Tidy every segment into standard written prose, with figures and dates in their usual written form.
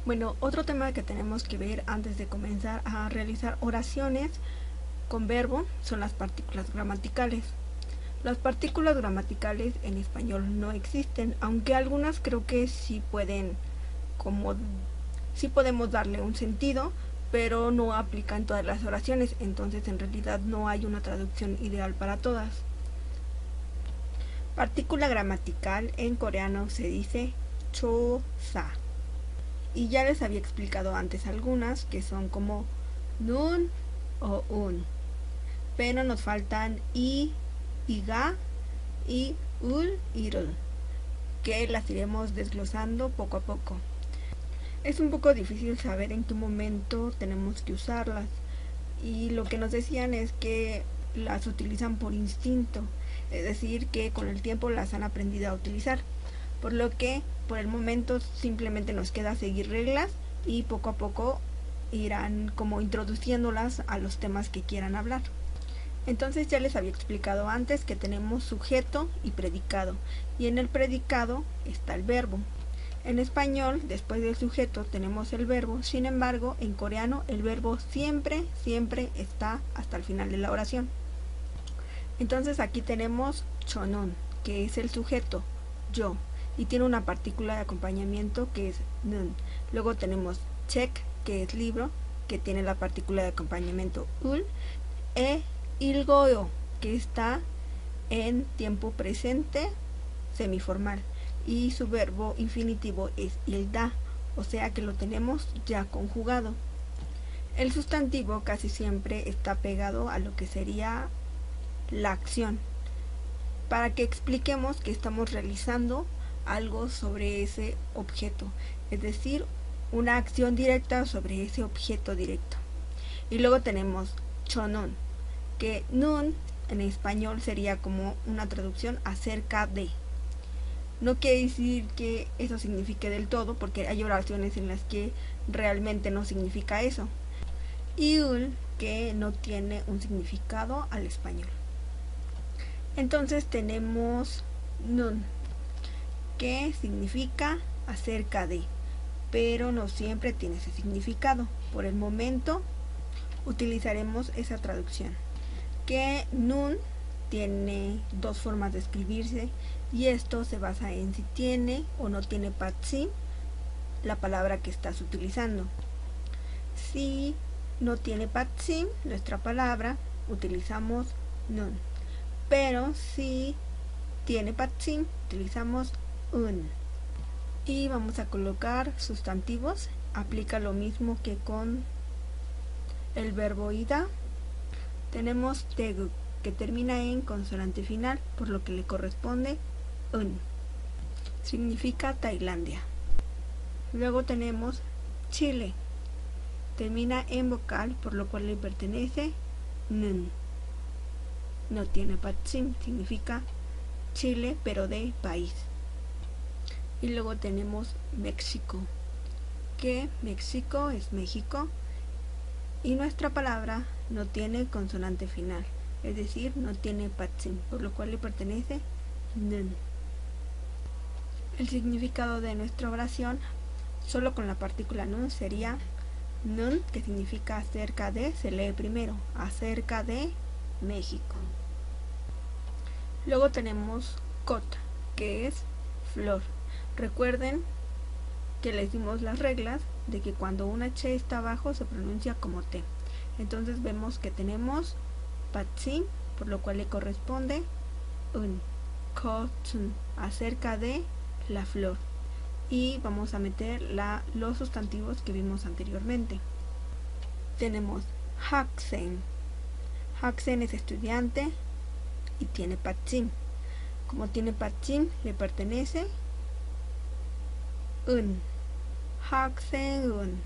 Bueno, otro tema que tenemos que ver antes de comenzar a realizar oraciones con verbo son las partículas gramaticales. Las partículas gramaticales en español no existen, aunque algunas creo que sí podemos darle un sentido, pero no aplica en todas las oraciones, entonces en realidad no hay una traducción ideal para todas. Partícula gramatical en coreano se dice chosa. Y ya les había explicado antes algunas que son como nun o un. Pero nos faltan i, iga y ul y rul, que las iremos desglosando poco a poco. Es un poco difícil saber en qué momento tenemos que usarlas, y lo que nos decían es que las utilizan por instinto, es decir, que con el tiempo las han aprendido a utilizar, por lo que por el momento simplemente nos queda seguir reglas y poco a poco irán como introduciéndolas a los temas que quieran hablar. Entonces ya les había explicado antes que tenemos sujeto y predicado, y en el predicado está el verbo. En español, después del sujeto tenemos el verbo, sin embargo, en coreano el verbo siempre está hasta el final de la oración. Entonces aquí tenemos chonon, que es el sujeto, yo, y tiene una partícula de acompañamiento que es nun. Luego tenemos check, que es libro, que tiene la partícula de acompañamiento ul, e ilgoyo, que está en tiempo presente semiformal, y su verbo infinitivo es ilda, o sea que lo tenemos ya conjugado. El sustantivo casi siempre está pegado a lo que sería la acción, para que expliquemos que estamos realizando algo sobre ese objeto, es decir, una acción directa sobre ese objeto directo. Y luego tenemos chonon, que nun en español sería como una traducción acerca de. No quiere decir que eso signifique del todo, porque hay oraciones en las que realmente no significa eso. Y ul, que no tiene un significado al español. Entonces tenemos nun, que significa acerca de, pero no siempre tiene ese significado. Por el momento utilizaremos esa traducción, que nun tiene dos formas de escribirse, y esto se basa en si tiene o no tiene patsim la palabra que estás utilizando. Si no tiene patsim nuestra palabra, utilizamos nun, pero si tiene patsim utilizamos un. Y vamos a colocar sustantivos. Aplica lo mismo que con el verbo ida. Tenemos tegu, que termina en consonante final, por lo que le corresponde un. Significa Tailandia. Luego tenemos Chile, termina en vocal, por lo cual le pertenece nun. No tiene patsim, significa Chile, pero de país. Y luego tenemos México, que México es México, y nuestra palabra no tiene consonante final, es decir, no tiene patsim, por lo cual le pertenece nun. El significado de nuestra oración, solo con la partícula nun, sería nun, que significa acerca de, se lee primero, acerca de México. Luego tenemos cot, que es flor. Recuerden que les dimos las reglas de que cuando una H está abajo se pronuncia como T. Entonces vemos que tenemos patsim, por lo cual le corresponde un. Kotun, acerca de la flor. Y vamos a meter los sustantivos que vimos anteriormente. Tenemos haksen. Haksen es estudiante y tiene patsim. Como tiene patsim, le pertenece un. Haksen un.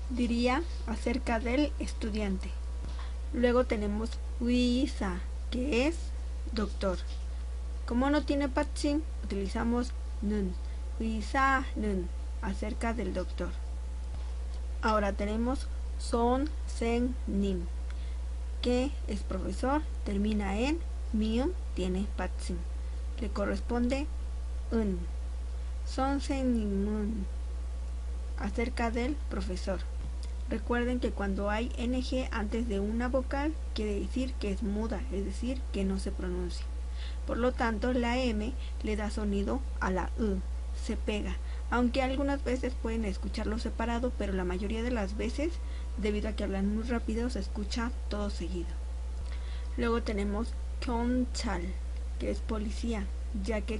Diría acerca del estudiante. Luego tenemos Wisa, que es doctor. Como no tiene patsim, utilizamos nun. Wisa nun, acerca del doctor. Ahora tenemos Son Sen Nim, que es profesor, termina en mium, tiene patsim. Le corresponde un. Son Sen Nim, acerca del profesor. Recuerden que cuando hay NG antes de una vocal quiere decir que es muda, es decir, que no se pronuncia. Por lo tanto, la M le da sonido a la U, se pega, aunque algunas veces pueden escucharlo separado, pero la mayoría de las veces, debido a que hablan muy rápido, se escucha todo seguido. Luego tenemos 경찰, que es policía, ya que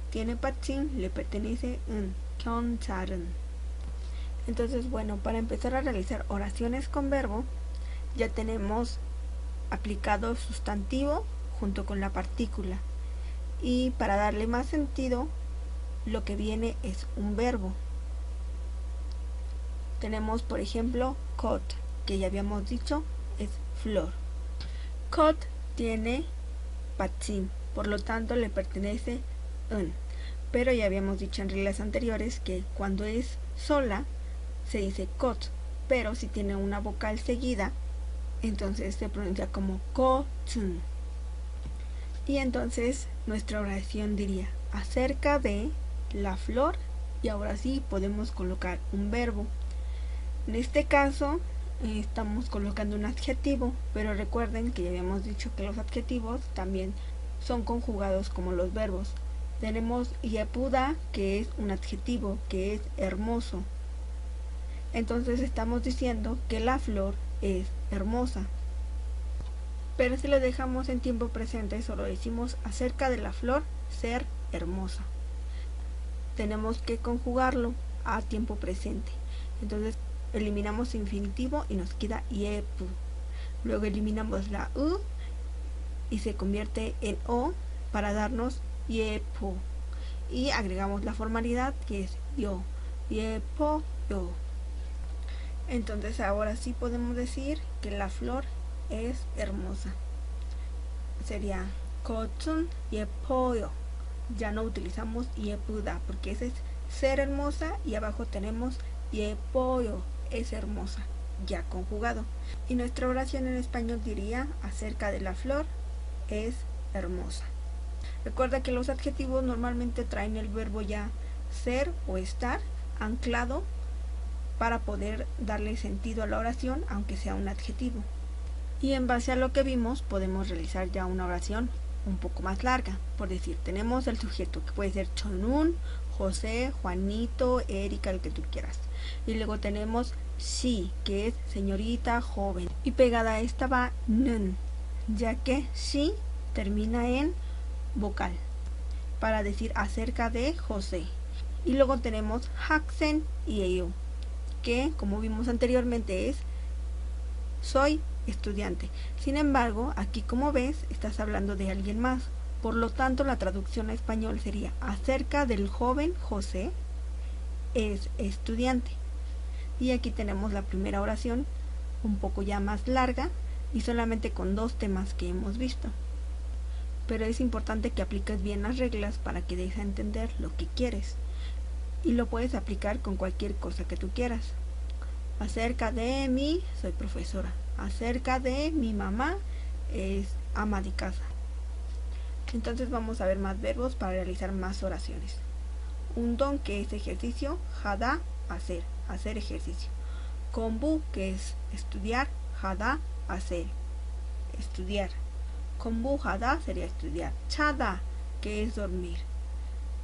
tiene 받침, le pertenece un 경찰은. Entonces, bueno, para empezar a realizar oraciones con verbo, ya tenemos aplicado sustantivo junto con la partícula. Y para darle más sentido, lo que viene es un verbo. Tenemos, por ejemplo, cot, que ya habíamos dicho es flor. Cot tiene 받침, por lo tanto le pertenece un. Pero ya habíamos dicho en reglas anteriores que cuando es sola se dice cot, pero si tiene una vocal seguida, entonces se pronuncia como kotun. Y entonces nuestra oración diría acerca de la flor, y ahora sí podemos colocar un verbo. En este caso estamos colocando un adjetivo, pero recuerden que ya habíamos dicho que los adjetivos también son conjugados como los verbos. Tenemos yepuda, que es un adjetivo, que es hermoso. Entonces estamos diciendo que la flor es hermosa. Pero si lo dejamos en tiempo presente, solo decimos acerca de la flor ser hermosa. Tenemos que conjugarlo a tiempo presente. Entonces eliminamos infinitivo y nos queda yepu. Luego eliminamos la u y se convierte en o para darnos yepo. Y agregamos la formalidad que es yo. Yepo, yo. Entonces ahora sí podemos decir que la flor es hermosa. Sería kotun yepoyo. Ya no utilizamos yepuda porque ese es ser hermosa y abajo tenemos yepoyo, es hermosa, ya conjugado. Y nuestra oración en español diría acerca de la flor es hermosa. Recuerda que los adjetivos normalmente traen el verbo ya ser o estar anclado para poder darle sentido a la oración, aunque sea un adjetivo. Y en base a lo que vimos, podemos realizar ya una oración un poco más larga. Por decir, tenemos el sujeto, que puede ser Chonun, José, Juanito, Erika, el que tú quieras. Y luego tenemos sí, que es señorita, joven. Y pegada a esta va nun, ya que sí termina en vocal, para decir acerca de José. Y luego tenemos Haksen y Eyo, que como vimos anteriormente es soy estudiante. Sin embargo, aquí como ves, estás hablando de alguien más. Por lo tanto, la traducción a español sería acerca del joven José es estudiante. Y aquí tenemos la primera oración, un poco ya más larga y solamente con dos temas que hemos visto. Pero es importante que apliques bien las reglas para que dejes entender lo que quieres. Y lo puedes aplicar con cualquier cosa que tú quieras. Acerca de mí, soy profesora. Acerca de mi mamá, es ama de casa. Entonces vamos a ver más verbos para realizar más oraciones. Un don, que es ejercicio. Hada, hacer, hacer ejercicio. Kombu, que es estudiar. Hada, hacer, estudiar. Kombu hada sería estudiar. Chada, que es dormir.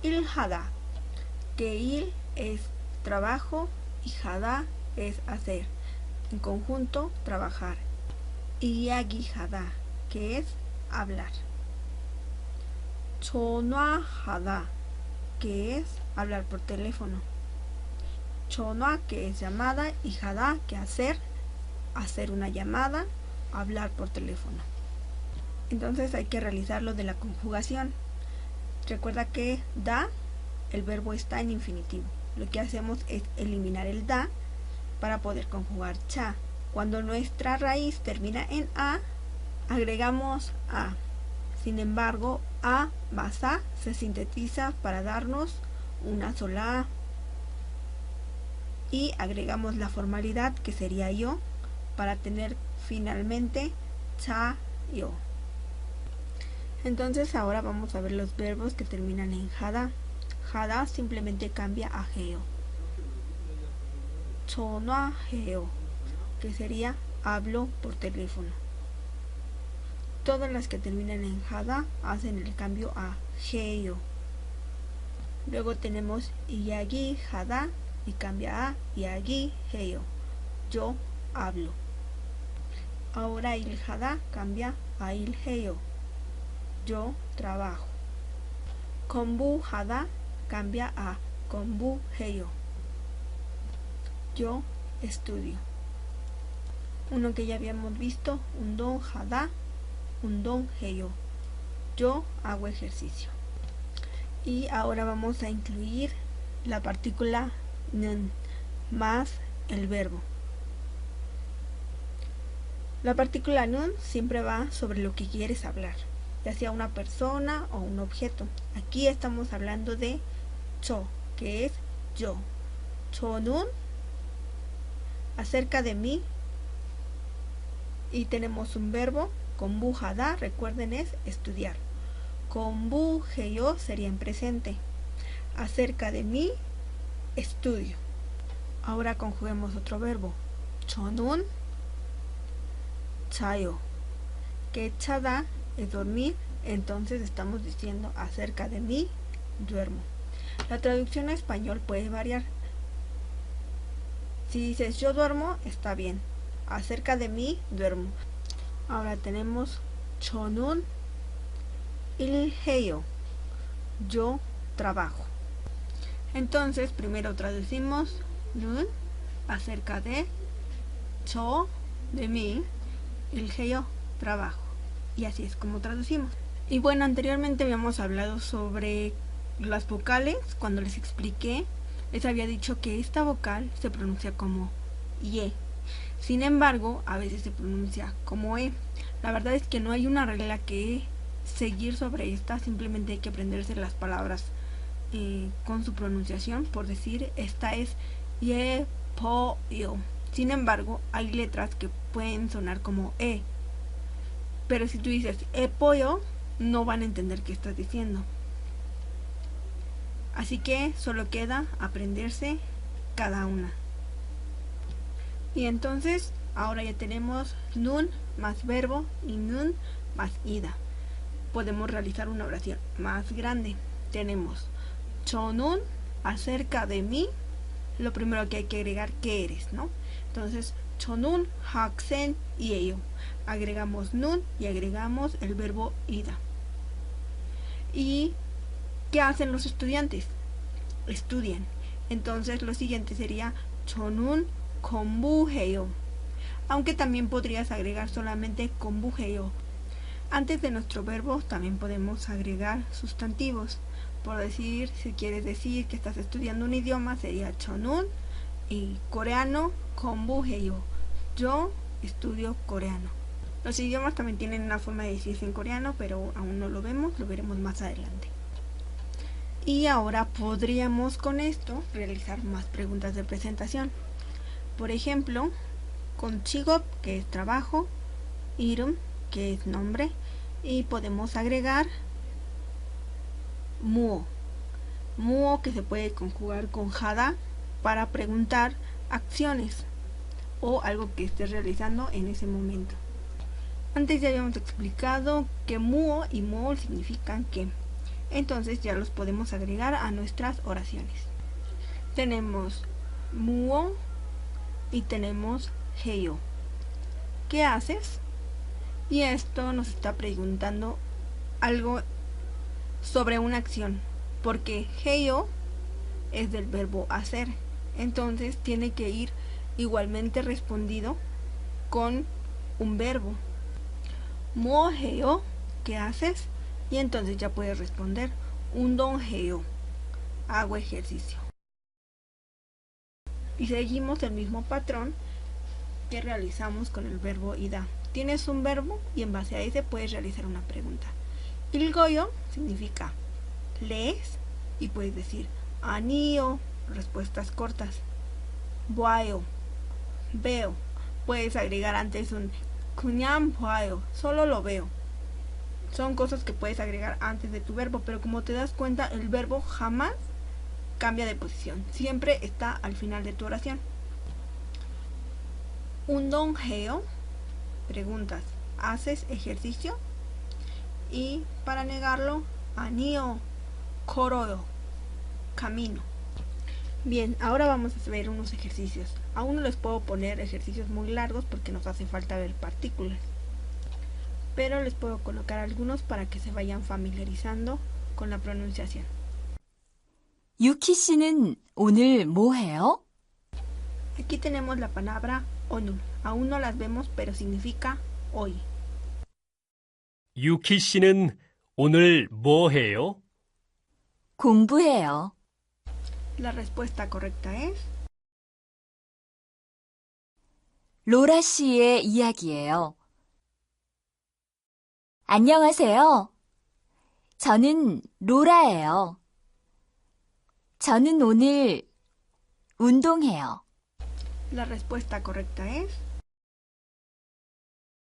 Il hada, que il es trabajo y hada es hacer. En conjunto, trabajar. Iyagi hada, que es hablar. Chonwa hada, que es hablar por teléfono. Chonwa, que es llamada, y hada, que hacer una llamada, hablar por teléfono. Entonces hay que realizar lo de la conjugación. Recuerda que da, el verbo está en infinitivo. Lo que hacemos es eliminar el da para poder conjugar cha. Cuando nuestra raíz termina en a, agregamos a. Sin embargo, a más a se sintetiza para darnos una sola a. Y agregamos la formalidad, que sería yo, para tener finalmente cha, yo. Entonces ahora vamos a ver los verbos que terminan en hada. Hada simplemente cambia a geo. 전화해요, que sería hablo por teléfono. Todas las que terminan en hada hacen el cambio a 해요. Luego tenemos 이야기하다 y cambia a 이야기해요. Yo hablo. Ahora 일하다 cambia a 일해요. Yo trabajo. 공부하다 cambia a 공부해요. Yo estudio. Uno que ya habíamos visto, 운동하다, 운동해요. Yo hago ejercicio. Y ahora vamos a incluir la partícula 는 más el verbo. La partícula 는 siempre va sobre lo que quieres hablar, ya sea una persona o un objeto. Aquí estamos hablando de 저, que es yo. 저는 acerca de mí, y tenemos un verbo, 공부하다, recuerden, es estudiar. 공부해요 sería en presente. Acerca de mí, estudio. Ahora conjuguemos otro verbo. 저는 자요, que 자다 es dormir, entonces estamos diciendo acerca de mí, duermo. La traducción a español puede variar. Si dices yo duermo, está bien. Acerca de mí, duermo. Ahora tenemos 저는 일해요, yo trabajo. Entonces primero traducimos 는 acerca de, 저 de mí, 일해요 trabajo, y así es como traducimos. Y bueno, anteriormente habíamos hablado sobre las vocales. Cuando les expliqué, les había dicho que esta vocal se pronuncia como ye. Sin embargo, a veces se pronuncia como e. La verdad es que no hay una regla que seguir sobre esta, simplemente hay que aprenderse las palabras con su pronunciación. Por decir, esta es ye, po, yo. Sin embargo, hay letras que pueden sonar como e. Pero si tú dices pollo, no van a entender qué estás diciendo. Así que solo queda aprenderse cada una. Y entonces, ahora ya tenemos nun más verbo y nun más ida. Podemos realizar una oración más grande. Tenemos 저는 acerca de mí. Lo primero que hay que agregar, ¿qué eres?, ¿no? Entonces, 저는 학생이에요. Agregamos nun y agregamos el verbo ida. ¿Y qué hacen los estudiantes? Estudian. Entonces, lo siguiente sería 저는 공부해요. Aunque también podrías agregar solamente 공부해요. Antes de nuestro verbo también podemos agregar sustantivos. Por decir, si quieres decir que estás estudiando un idioma, sería 저는 y coreano, 공부해요. Yo estudio coreano. Los idiomas también tienen una forma de decirse en coreano, pero aún no lo vemos, lo veremos más adelante. Y ahora podríamos con esto realizar más preguntas de presentación. Por ejemplo, con 직업, que es trabajo, 이름, que es nombre, y podemos agregar 무어. 무어, que se puede conjugar con 하다 para preguntar acciones o algo que estés realizando en ese momento. Antes ya habíamos explicado que muo y mool significan que. Entonces ya los podemos agregar a nuestras oraciones. Tenemos muo y tenemos 해요. ¿Qué haces? Y esto nos está preguntando algo sobre una acción, porque 해요 es del verbo hacer. Entonces tiene que ir igualmente respondido con un verbo. 뭐 해요? ¿Qué haces? Y entonces ya puedes responder 운동해요. Hago ejercicio. Y seguimos el mismo patrón que realizamos con el verbo ida. Tienes un verbo y en base a ese puedes realizar una pregunta. 읽어요 significa lees y puedes decir 아니요, respuestas cortas. 봐요, veo. Puedes agregar antes un 그냥 봐요, solo lo veo. Son cosas que puedes agregar antes de tu verbo, pero como te das cuenta, el verbo jamás cambia de posición, siempre está al final de tu oración. 운동해요? Preguntas, ¿haces ejercicio? Y para negarlo, 아니요, 걸어요, camino. Bien, ahora vamos a ver unos ejercicios. Aún no les puedo poner ejercicios muy largos porque nos hace falta ver partículas. Pero les puedo colocar algunos para que se vayan familiarizando con la pronunciación. 유키 씨는 오늘 뭐 해요? Aquí tenemos la palabra 오늘. Aún no las vemos, pero significa hoy. 유키 씨는 오늘 뭐 해요? 공부해요. La respuesta correcta es 로라 씨의 이야기예요. 안녕하세요. 저는 로라예요. 저는 오늘 운동해요. La respuesta correcta es